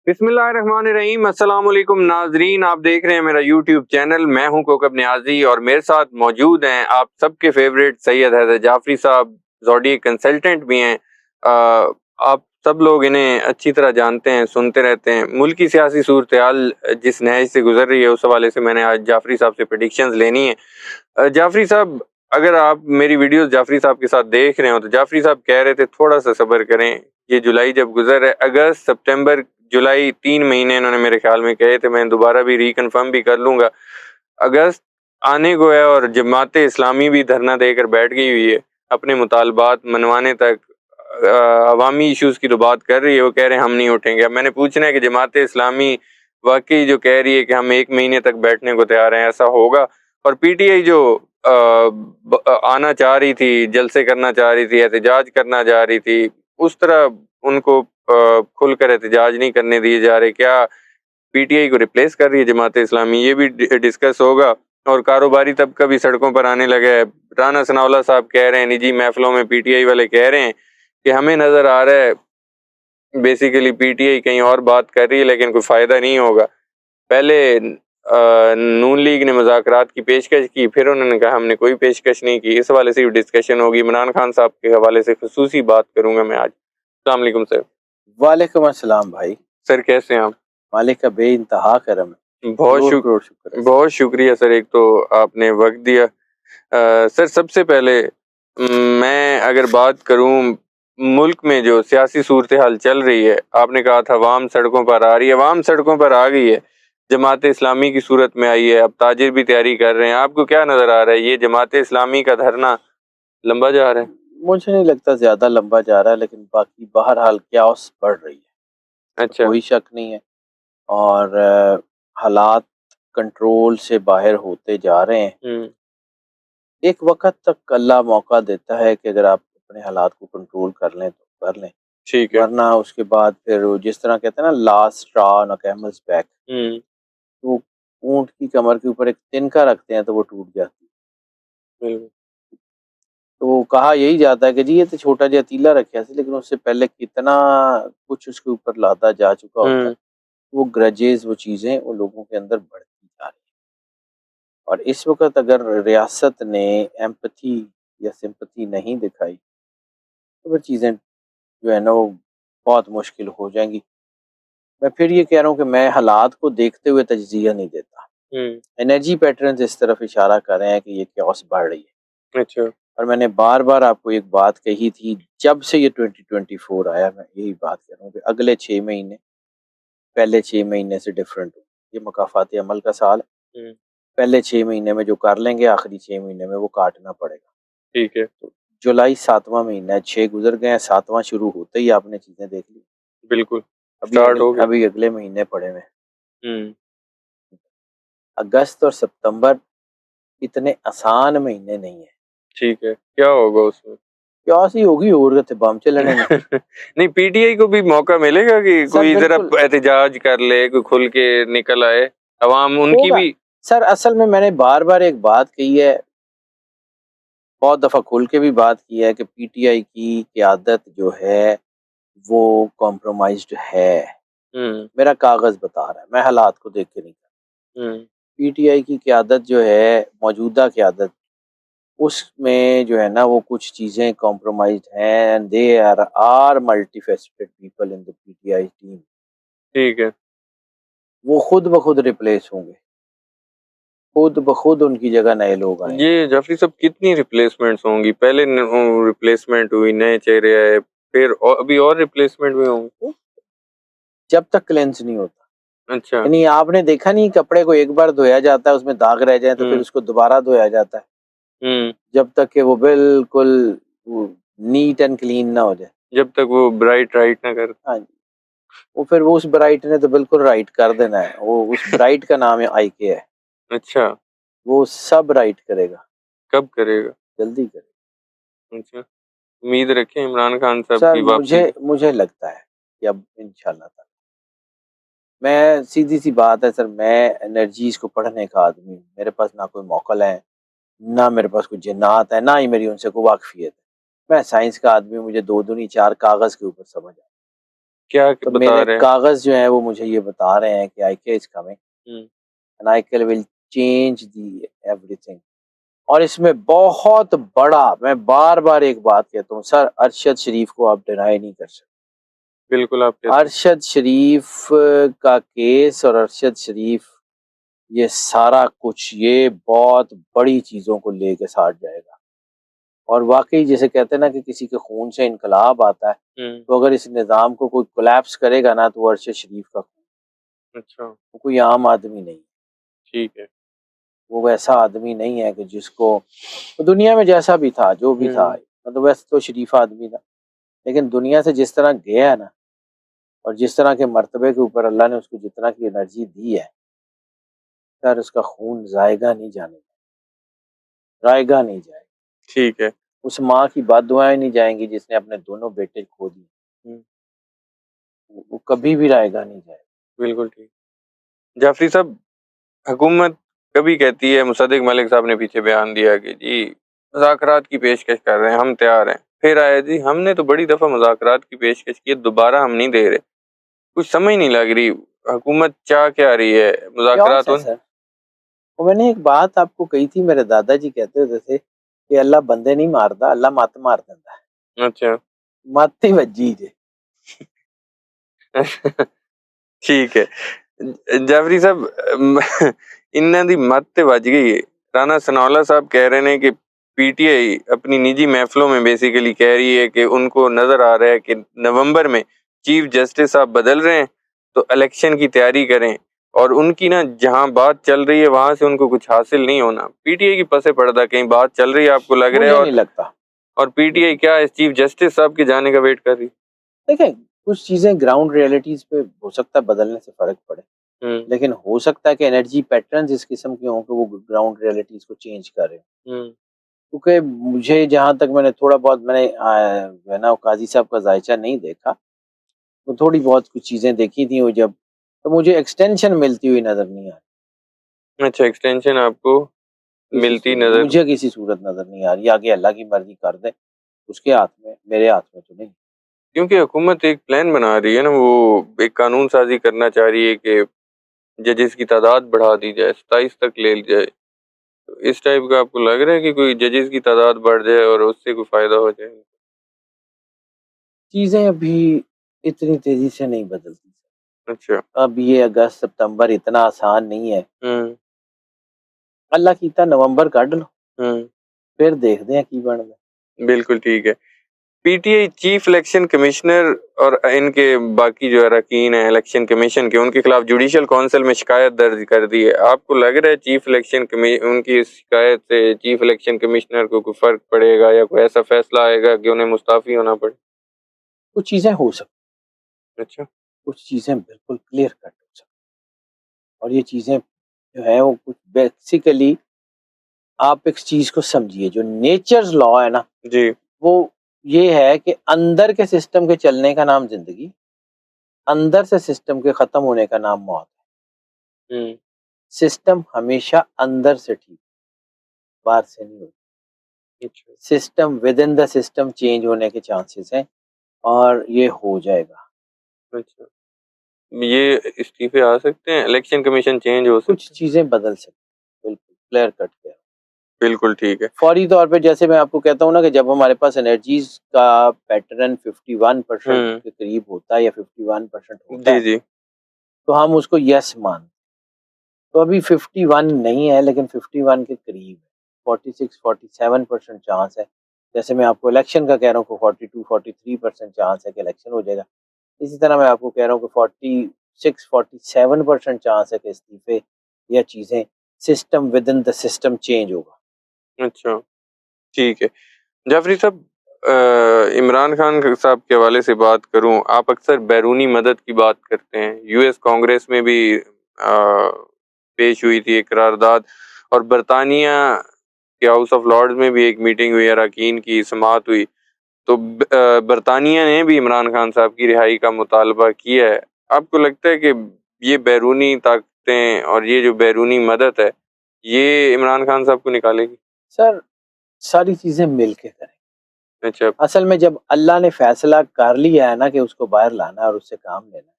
बिस्मिल्लाहिर्रहमानिर्रहीम। अस्सलाम वालेकुम नाजरीन, आप देख रहे हैं मेरा यूट्यूब चैनल। मैं हूं कोकब नियाजी और मेरे साथ मौजूद हैं आप सबके फेवरेट सैयद हैदर जाफरी साहब, ज़ोडिएक कंसल्टेंट भी हैं। आप सब लोग इन्हें अच्छी तरह जानते हैं, सुनते रहते हैं। मुल्क की सियासी सूरत हाल जिस नहज से गुजर रही है उस हवाले से मैंने आज जाफरी साहब से प्रेडिक्शंस लेनी है। जाफरी साहब, अगर आप मेरी वीडियोस जाफरी साहब के साथ देख रहे हो तो जाफरी साहब कह रहे थे थोड़ा सा सब्र करें, ये जुलाई जब गुजर है, अगस्त सितंबर जुलाई 3 महीने इन्होंने मेरे ख्याल में कहे थे। मैं दोबारा भी रिकन्फर्म भी कर लूंगा। अगस्त आने को है और जमात इस्लामी भी धरना देकर बैठ गई हुई है, अपने मुतालबात मनवाने तक अवामी इशूज़ की तो बात कर रही है। वो कह रहे हैं हम नहीं उठेंगे। अब मैंने पूछना है कि जमात इस्लामी वाकई जो कह रही है कि हम 1 महीने तक बैठने को तैयार हैं, ऐसा होगा? और पीटीआई जो आना चाह रही थी, जलसे करना चाह रही थी, एहतजाज करना चाह रही थी, उस तरह उनको खुलकर एहतजाज नहीं करने दिए जा रहे। क्या पीटीआई को रिप्लेस कर रही है जमात इस्लामी? ये भी डिस्कस होगा। और कारोबारी तबका भी सड़कों पर आने लगा है। राना सनाउल्लाह साहब कह रहे हैं, निजी महफिलों में पीटीआई वाले कह रहे हैं कि हमें नजर आ रहा है बेसिकली पीटीआई कहीं और बात कर रही है लेकिन कोई फायदा नहीं होगा। पहले नून लीग ने मुज़ाकरात की पेशकश की, फिर उन्होंने कहा हमने कोई पेशकश नहीं की। इस हवाले से भी डिस्कशन होगी। इमरान खान साहब के हवाले से खुसूसी बात करूंगा मैं आज। अस्सलाम वालेकुम सर। वालेकुम अस्सलाम भाई। सर कैसे हैं आप? मालिक का बेइंतहा करम है। बहुत करोड़ शुक करोड़ शुक्र है सर। बहुत शुक्रिया सर, एक तो आपने वक्त दिया। सर सबसे पहले मैं अगर बात करूं, मुल्क में जो सियासी सूरत हाल चल रही है, आपने कहा था अवाम सड़कों पर आ रही है, अवाम सड़कों पर आ गई है, जमात इस्लामी की सूरत में आई है, अब ताजिर भी तैयारी कर रहे हैं। आपको क्या नज़र आ रहा है, ये जमात इस्लामी का धरना लंबा जा रहा है? मुझे नहीं लगता ज्यादा लंबा जा रहा है, लेकिन बाकी बहरहाल क्यास बढ़ रही है, इसमें अच्छा। कोई शक नहीं है। और हालात कंट्रोल से बाहर होते जा रहे हैं। हम्म। एक वक्त तक अल्लाह मौका देता है कि अगर आप अपने हालात को कंट्रोल कर लें तो कर लें, ठीक है। वरना उसके बाद फिर वो जिस तरह कहते हैं ना, last straw on a camel's back, hmm. वो ऊंट की कमर के ऊपर एक तिनका रखते हैं तो वो टूट जाती है। बिल्कुल। तो कहा यही जाता है कि जी ये तो छोटा जिहा तीला रखा सी, लेकिन उससे पहले कितना कुछ उसके ऊपर लादा जा चुका होता है। हम्म। वो ग्रजेस, वो चीज़ें वो लोगों के अंदर बढ़ती जा रही हैं। और इस वक़्त अगर रियासत ने एम्पैथी या सिम्पैथी नहीं दिखाई, तो वो चीज़ें जो है ना वो बहुत मुश्किल हो जाएँगी। मैं फिर ये कह रहा हूँ कि मैं हालात को देखते हुए तज्ज़िया नहीं देता। हम्म। एनर्जी पैटर्न्स इस तरफ इशारा कर रहे हैं कि ये कॉस बढ़ रही है। अच्छा। और मैंने बार-बार आपको एक बात कही थी, जब से ये 2024 आया, मैं यही बात कर रहा हूँ कि अगले 6 महीने पहले 6 महीने से डिफरेंट हो। ये मकाफ़ाती अमल का साल है। हम्म। पहले 6 महीने में जो कर लेंगे, आखिरी 6 महीने में वो काटना पड़ेगा। ठीक है। तो जुलाई 7वां महीना है, 6 गुज़र गए हैं, 7वां शुरू होते ही आपने चीज़ें देख ली। बिल्कुल। स्टार्ट हो गया। अभी अगले महीने पड़े हुए हैं। हम्म। अगस्त और सितंबर इतने आसान महीने नहीं हैं। ठीक है, क्या होगा उसमें? प्यास ही होगी और कित्थे बम चलने ने। नहीं, पीटीआई को भी मौका मिलेगा कि सर कोई जरा बिल्कुल एहतजाज कर ले, कोई खुल के निकल आए, अवाम उनकी होगा। भी। सर असल में मैंने बार-बार एक बात कही है, बहुत दफ़ा खुल के भी बात की है कि पीटीआई की क़यादत जो है वो कॉम्प्रोमाइज़्ड है। हम्म। मेरा कागज़ बता रहा है, मैं हालात को देख के नहीं कह हम्म। पीटीआई की क़यादत जो है, मौजूदा क़यादत, उसमें जो है ना वो कुछ चीज़ें कॉम्प्रोमाइज़्ड हैं, and there are multifaceted people in the PTI team. ठीक है। वो खुद ब खुद रिप्लेस होंगे, खुद ब खुद उनकी जगह नए लोग आएँगे। ये जाफरी साहब कितनी रिप्लेसमेंट्स होंगी? पहले रिप्लेसमेंट हुई, नए चेहरे आए, फिर और अभी और रिप्लेसमेंट भी होंगे? जब तक क्लेंस नहीं होता। अच्छा। यानी आपने देखा नहीं, कपड़े को एक बार धोया जाता है, उसमें दाग रह जाए तो फिर हम्म। उसको दोबारा धोया जाता है, हम्म। जब तक कि वो बिल्कुल वो नीट एंड क्लीन ना हो जाए। जब तक वो ब्राइट राइट ना कर। हाँ जी, वो फिर वो उस ब्राइट ने तो बिल्कुल राइट कर देना है। वो उस ब्राइट का नाम है आईके है, अच्छा। वो सब राइट करेगा, कब करेगा? जल्दी करेगा। अच्छा। उम्मीद रखें इमरान खान साहब सर की मुझे वापसी की। मुझे लगता है कि अब इंशाल्लाह ताला, मैं सीधी-सी बात है सर, मैं एनर्जीज़ को पढ़ने का आदमी हूँ। मेरे पास ना कोई मौक़ल है, ना मेरे पास कोई जिन्नात है, ना ही मेरी उनसे कोई वाक़फ़ियत है। मैं साइंस का आदमी हूँ, मुझे 2 दूनी 4 कागज़ के ऊपर समझ आता है। क्या तो बता मेरे रहे हैं? कागज जो है वो मुझे ये बता रहे हैं कि IK is coming hmm, and IK will change the everything. और इसमें बहुत बड़ा, मैं बार बार एक बात कहता हूँ सर, अरशद शरीफ को आप डिनाई नहीं कर सकते। बिल्कुल आप कहते हैं। अरशद शरीफ का केस और अरशद शरीफ, ये सारा कुछ ये बहुत बड़ी चीजों को लेके साथ जाएगा। और वाकई जैसे कहते हैं ना कि किसी के खून से इनकलाब आता है, तो अगर इस निज़ाम को कोई कोलैप्स करेगा ना तो वो अरशद शरीफ का खून। अच्छा, वो कोई आम आदमी नहीं है। ठीक है। वो वैसा आदमी नहीं है कि जिसको, वो दुनिया में जैसा भी था, जो भी था, मतलब वैसे तो शरीफ आदमी था, लेकिन दुनिया से जिस तरह गया है ना, और जिस तरह के मर्तबे के ऊपर अल्लाह ने उसको जितना की एनर्जी दी है, सर उसका खून जाएगा नहीं, जाएगा नहीं जाएगा। ठीक है। उस माँ की बद्दुआएं नहीं जाएंगी जिसने अपने दोनों बेटे खो दिए। हम्म, वो कभी भी रायगा नहीं जाएगा। बिल्कुल ठीक। जाफरी साहब, हुकूमत कभी कहती है, मुसद्दिक मलिक साहब ने पीछे बयान दिया कि जी मुज़ाकरात की पेशकश कर रहे हैं, हम तैयार हैं। फिर आया जी हमने तो बड़ी दफ़ा मुज़ाकरात की पेशकश की है, दोबारा हम नहीं दे रहे। कुछ समझ नहीं लग रही, हुकूमत चाह क्या रही है? क्योस मुज़ाकरात है उन सर। वो मैंने एक बात आपको कही थी, मेरे दादाजी कहते होते थे कि अल्लाह बंदे नहीं मारता, अल्लाह मत मार देता है। अच्छा। मत ही वजी जे। ठीक है। जाफरी साहब, इन्ना दी मत ते वज गई है। राणा सनाउल्लाह साहब कह रहे हैं कि पीटीआई अपनी निजी महफिलों में बेसिकली कह रही है कि उनको नजर आ रहा है कि नवंबर में चीफ जस्टिस साहब बदल रहे हैं, तो इलेक्शन की तैयारी करें। और उनकी ना जहां बात चल रही है वहां से उनको कुछ हासिल नहीं होना। पीटीआई की पसे पड़दा कहीं बात चल रही है, आपको लग रहा है? मुझे नहीं लगता। और पीटीआई क्या इस चीफ जस्टिस साहब के जाने का वेट कर रही? देखें, कुछ चीजें ग्राउंड रियलिटीज पे हो सकता है बदलने से फर्क पड़े, हम्म, लेकिन हो सकता है कि एनर्जी पैटर्न इस किस्म के हों कि वो ग्राउंड रियलिटीज को चेंज करें। हम्म, क्योंकि मुझे जहाँ तक मैंने थोड़ा बहुत मैंने जो है ना काजी साहब का जायचा नहीं देखा, तो थोड़ी बहुत कुछ चीजें देखी थी वो जब, तो मुझे एक्सटेंशन मिलती हुई नजर नहीं आ रही अच्छा, एक्सटेंशन आपको किसी मिलती सूरत, नजर? मुझे किसी सूरत नजर नहीं आ रही। आगे अल्लाह की मर्जी कर दे, उसके हाथ में, मेरे हाथ में तो नहीं। क्योंकि हुकूमत एक प्लान बना रही है ना, वो एक कानून साजी करना चाह रही है कि जजेस की तादाद बढ़ा दी जाए, 27 तक ले ली जाए। तो इस टाइप का आपको लग रहा है कि कोई जजेस की तादाद बढ़ जाए और उससे कोई फायदा हो जाए? चीजें अभी इतनी तेजी से नहीं बदलती। अच्छा। अब ये अगस्त सितंबर इतना आसान नहीं है। हम्म, अल्लाह कीता नवंबर कढ़ लो, हम्म, फिर देखते हैं की बनता। बिल्कुल ठीक है। पीटीआई चीफ इलेक्शन कमिश्नर और इनके बाकी जो अरकान हैं इलेक्शन कमीशन के, उनके खिलाफ जुडिशल काउंसिल में शिकायत दर्ज कर दी है। आपको लग रहा है चीफ इलेक्शन उनकी इस शिकायत से चीफ इलेक्शन कमिश्नर को कोई फर्क पड़ेगा या कोई ऐसा फैसला आएगा कि उन्हें मुस्ताफी होना पड़े? कुछ चीजें हो सकती, अच्छा। कुछ चीजें बिल्कुल क्लियर कट हो सकती, और ये चीजें जो है वो कुछ बेसिकली, आप एक चीज को समझिए, जो नेचर्स लॉ है ना, जी। वो ये है कि अंदर के सिस्टम के चलने का नाम जिंदगी, अंदर से सिस्टम के खत्म होने का नाम मौत। हम्म, सिस्टम हमेशा अंदर से ठीक, बाहर से नहीं होती। अच्छा, system with in the system change होने के चांसेस हैं, और ये हो जाएगा। अच्छा। ये इस्तीफे आ सकते हैं, इलेक्शन कमीशन चेंज हो कुछ सकता है? चीजें बदल सकती, बिल्कुल क्लियर कट के। बिल्कुल ठीक है। फौरी तौर पे जैसे मैं आपको कहता हूँ ना कि जब हमारे पास एनर्जीज का पैटर्न 51% हम्म, के करीब होता है या 51% होता जी है, जी। तो हम उसको यस मान, तो अभी 51 नहीं है लेकिन 51 के करीब है। 46-47% चांस है। जैसे मैं आपको इलेक्शन का कह रहा हूँ कि 42-43% चांस है कि इलेक्शन हो जाएगा। इसी तरह मैं आपको कह रहा हूँ कि 46-47% चांस है कि इस्तीफे या चीजें, system with in the system change होगा। अच्छा, ठीक है। जाफरी साहब, इमरान खान साहब के हवाले से बात करूं, आप अक्सर बैरूनी मदद की बात करते हैं। यूएस कांग्रेस में भी पेश हुई थी एक करारदाद, और बरतानिया के हाउस ऑफ लॉर्ड्स में भी एक मीटिंग हुई, अरकान की समाअत हुई। तो बरतानिया ने भी इमरान खान साहब की रिहाई का मुतालबा किया है। आपको लगता है कि ये बैरूनी ताकतें और ये जो बैरूनी मदद है, ये इमरान खान साहब को निकालेगी? सर, सारी चीजें मिल के करें। अच्छा। असल में जब अल्लाह ने फैसला कर लिया है ना कि उसको बाहर लाना है और उससे काम लेना है,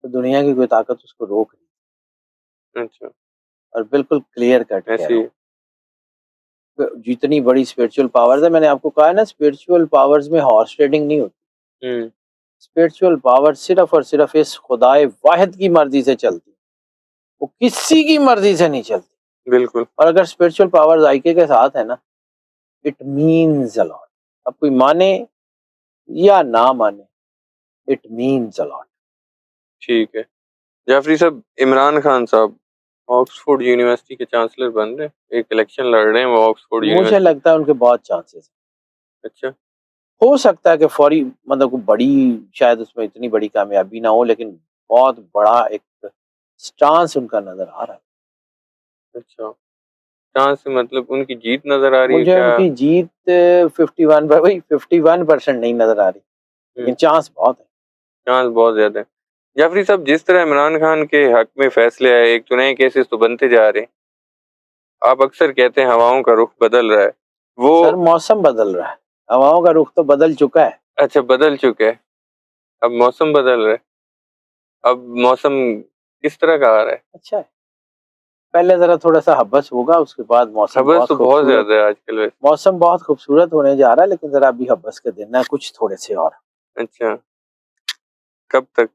तो दुनिया की कोई ताकत उसको रोक नहीं। अच्छा। और बिल्कुल क्लियर कट कह रहा ऐसी। हूँ। जितनी बड़ी स्पिरिचुअल पावर्स है, मैंने आपको कहा है ना, स्पिरिचुअल पावर्स में हॉर्स ट्रेडिंग नहीं होती। हम्म। स्पिरिचुअल पावर सिर्फ और सिर्फ इस खुदाए वाहिद की मर्जी से चलती है, वो किसी की मर्जी से नहीं चलती। बिल्कुल। और अगर स्पिरिचुअल पावर्स आईके के साथ है ना, इट मीन्स अ लॉट। अब कोई माने या ना माने, इट मीन्स अ लॉट। ठीक है। जाफरी साहब, इमरान खान साहब ऑक्सफोर्ड यूनिवर्सिटी के चांसलर बन रहे हैं, एक इलेक्शन लड़ रहे हैं वो ऑक्सफोर्ड मुझे यूनिवर्सिटी। लगता है उनके बहुत चांसेस। अच्छा। हो सकता है कि फौरी, मतलब कोई बड़ी, शायद उसमें इतनी बड़ी कामयाबी ना हो, लेकिन बहुत बड़ा एक स्टांस उनका नजर आ रहा है। अच्छा, चांस मतलब उनकी जीत नजर आ रही है मुझे क्या? उनकी जीत 51, भाई 51% नहीं नजर आ रही, लेकिन चांस बहुत है। चांस बहुत ज्यादा है। जाफरी साहब, जिस तरह इमरान खान के हक में फैसले आए, एक तो नए केसेस तो बनते जा रहे हैं, आप अक्सर कहते हैं हवाओं का रुख बदल रहा है, वो। सर मौसम बदल रहा है, हवाओं का रुख तो बदल चुका है। अच्छा, बदल चुके हैं, अब मौसम बदल रहा है। अब मौसम किस तरह का आ रहा है? अच्छा है, पहले जरा थोड़ा सा हब्बस होगा, उसके बाद मौसम हवस बहुत तो बहुत खूबसूरत। ज्यादा है आजकल वैसे। मौसम बहुत खूबसूरत होने जा रहा है, लेकिन जरा अभी हब्बस के दिन है, कुछ थोड़े से और। अच्छा, कब तक?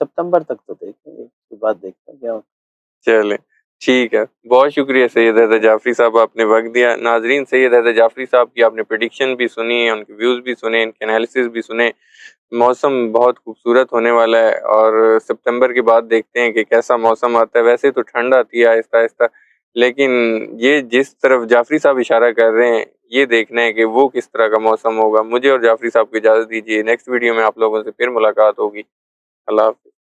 सितंबर तक तो देखेंगे, उसके बाद देखते हैं क्या होता चले, ठीक है। बहुत शुक्रिया सैयद हैदर जाफरी साहब, आपने वक्त दिया। नाजरीन, सैयद हैदर जाफरी साहब की आपने प्रेडिक्शन भी सुनी है, उनके व्यूज़ भी सुने, इनके एनालिसिस भी सुने। मौसम बहुत खूबसूरत होने वाला है और सितंबर के बाद देखते हैं कि कैसा मौसम आता है। वैसे तो ठंड आती है आहिस्ता आहिस्ता, लेकिन ये जिस तरफ जाफरी साहब इशारा कर रहे हैं, ये देखना है कि वो किस तरह का मौसम होगा। मुझे और जाफरी साहब को इजाज़त दीजिए, नेक्स्ट वीडियो में आप लोगों से फिर मुलाकात होगी। अल्लाह हाफ़िज़।